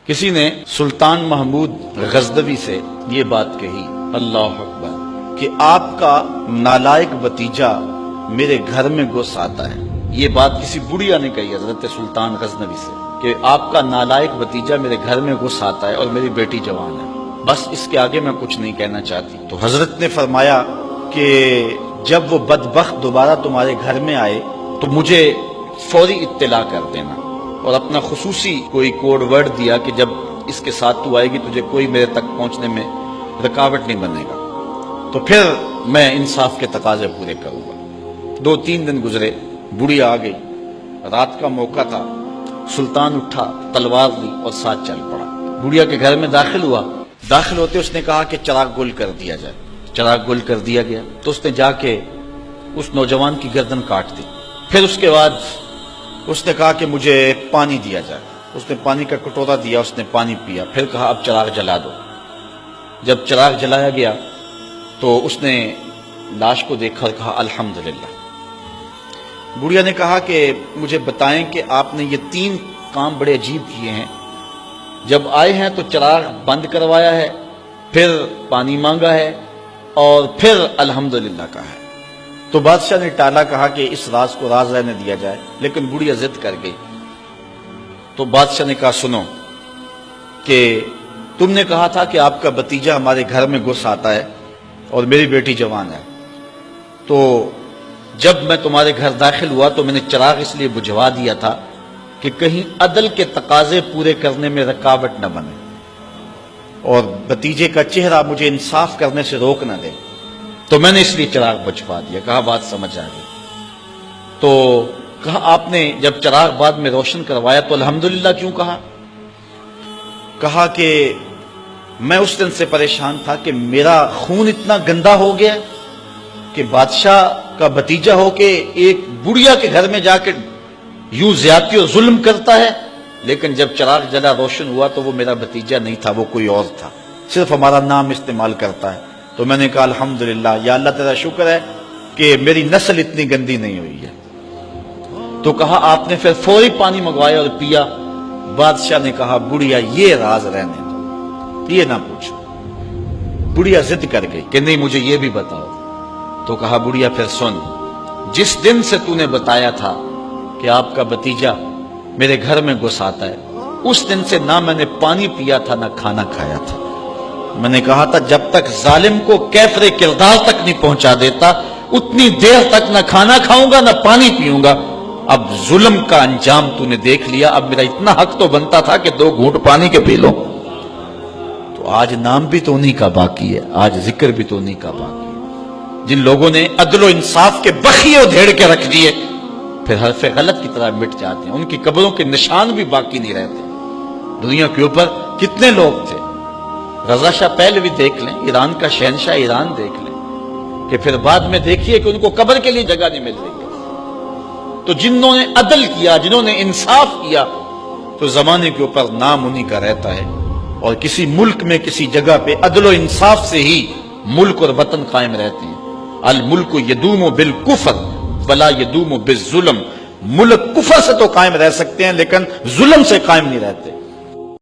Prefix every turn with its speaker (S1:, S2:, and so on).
S1: کسی نے سلطان محمود غزنوی سے یہ بات کہی، اللہ اکبر، کہ آپ کا نالائق بھتیجا میرے گھر میں گھس آتا ہے۔ یہ بات کسی بڑھیا نے کہی حضرت سلطان غزنوی سے کہ آپ کا نالائق بھتیجا میرے گھر میں گھس آتا ہے اور میری بیٹی جوان ہے، بس اس کے آگے میں کچھ نہیں کہنا چاہتی۔ تو حضرت نے فرمایا کہ جب وہ بدبخت دوبارہ تمہارے گھر میں آئے تو مجھے فوری اطلاع کر دینا، اور اپنا خصوصی کوئی کوڈ ورڈ دیا کہ جب اس کے ساتھ تو آئے گی تجھے کوئی میرے تک پہنچنے میں رکاوٹ نہیں بنے گا، تو پھر میں انصاف کے تقاضے پورے کروں گا۔ 2-3 دن گزرے، بڑھیا آ گئی، رات کا موقع تھا، سلطان اٹھا، تلوار لی اور ساتھ چل پڑا۔ بڑھیا کے گھر میں داخل ہوا، داخل ہوتے اس نے کہا کہ چراغ گل کر دیا جائے۔ چراغ گل کر دیا گیا تو اس نے جا کے اس نوجوان کی گردن کاٹ دی۔ پھر اس کے بعد اس نے کہا کہ مجھے پانی دیا جائے۔ اس نے پانی کا کٹورا دیا، اس نے پانی پیا، پھر کہا اب چراغ جلا دو۔ جب چراغ جلایا گیا تو اس نے لاش کو دیکھا اور کہا الحمدللہ۔ بڑھیا نے کہا کہ مجھے بتائیں کہ آپ نے یہ 3 کام بڑے عجیب کیے ہیں، جب آئے ہیں تو چراغ بند کروایا ہے، پھر پانی مانگا ہے اور پھر الحمدللہ کہا ہے۔ تو بادشاہ نے ٹالا، کہا کہ اس راز کو راز رہنے دیا جائے، لیکن بڑھیا ضد کر گئی۔ تو بادشاہ نے کہا سنو کہ تم نے کہا تھا کہ آپ کا بھتیجا ہمارے گھر میں گھس آتا ہے اور میری بیٹی جوان ہے، تو جب میں تمہارے گھر داخل ہوا تو میں نے چراغ اس لیے بجھوا دیا تھا کہ کہیں عدل کے تقاضے پورے کرنے میں رکاوٹ نہ بنے اور بھتیجے کا چہرہ مجھے انصاف کرنے سے روک نہ دے، تو میں نے اس لیے چراغ بجھوا دیا۔ کہا بات سمجھ آ گئی۔ تو کہا آپ نے جب چراغ بعد میں روشن کروایا تو الحمدللہ کیوں کہا؟ کہا کہ میں اس دن سے پریشان تھا کہ میرا خون اتنا گندا ہو گیا کہ بادشاہ کا بھتیجا ہو کے ایک بڑھیا کے گھر میں جا کے یوں زیادتی اور ظلم کرتا ہے، لیکن جب چراغ جلا روشن ہوا تو وہ میرا بھتیجا نہیں تھا، وہ کوئی اور تھا، صرف ہمارا نام استعمال کرتا ہے۔ تو میں نے کہا الحمدللہ، یا اللہ تیرا شکر ہے کہ میری نسل اتنی گندی نہیں ہوئی ہے۔ تو کہا آپ نے پھر فوری پانی منگوایا اور پیا۔ بادشاہ نے کہا بڑھیا یہ راز رہنے دو، یہ نہ پوچھو۔ بڑھیا ضد کر گئی کہ نہیں مجھے یہ بھی بتاؤ۔ تو کہا بڑھیا پھر سن، جس دن سے تو نے بتایا تھا کہ آپ کا بھتیجا میرے گھر میں گھس آتا ہے، اس دن سے نہ میں نے پانی پیا تھا نہ کھانا کھایا تھا۔ میں نے کہا تھا جب تک ظالم کو کیفر کردار تک نہیں پہنچا دیتا اتنی دیر تک نہ کھانا کھاؤں گا نہ پانی پیوں گا۔ اب ظلم کا انجام تو نے دیکھ لیا، اب میرا اتنا حق تو بنتا تھا کہ 2 گھونٹ پانی کے پی لو۔ تو آج نام بھی تو انہی کا باقی ہے، آج ذکر بھی تو انہی کا باقی ہے، جن لوگوں نے عدل و انصاف کے بخیے ادھیڑ کے رکھ دیے پھر حرف غلط کی طرح مٹ جاتے ہیں، ان کی قبروں کے نشان بھی باقی نہیں رہتے۔ دنیا کے اوپر کتنے لوگ تھے، رضا شاہ پہلوی دیکھ لیں، ایران کا شہنشاہ ایران دیکھ لیں، کہ پھر بعد میں دیکھیے کہ ان کو قبر کے لیے جگہ نہیں مل رہی ہے۔ تو جنہوں نے عدل کیا، جنہوں نے انصاف کیا، تو زمانے کے اوپر نام انہی کا رہتا ہے، اور کسی ملک میں کسی جگہ پہ عدل و انصاف سے ہی ملک اور وطن قائم رہتے ہیں۔ الملک یدوم بالکفر ولا یدوم بالظلم، ملک کفر سے تو قائم رہ سکتے ہیں لیکن ظلم سے قائم نہیں رہتے۔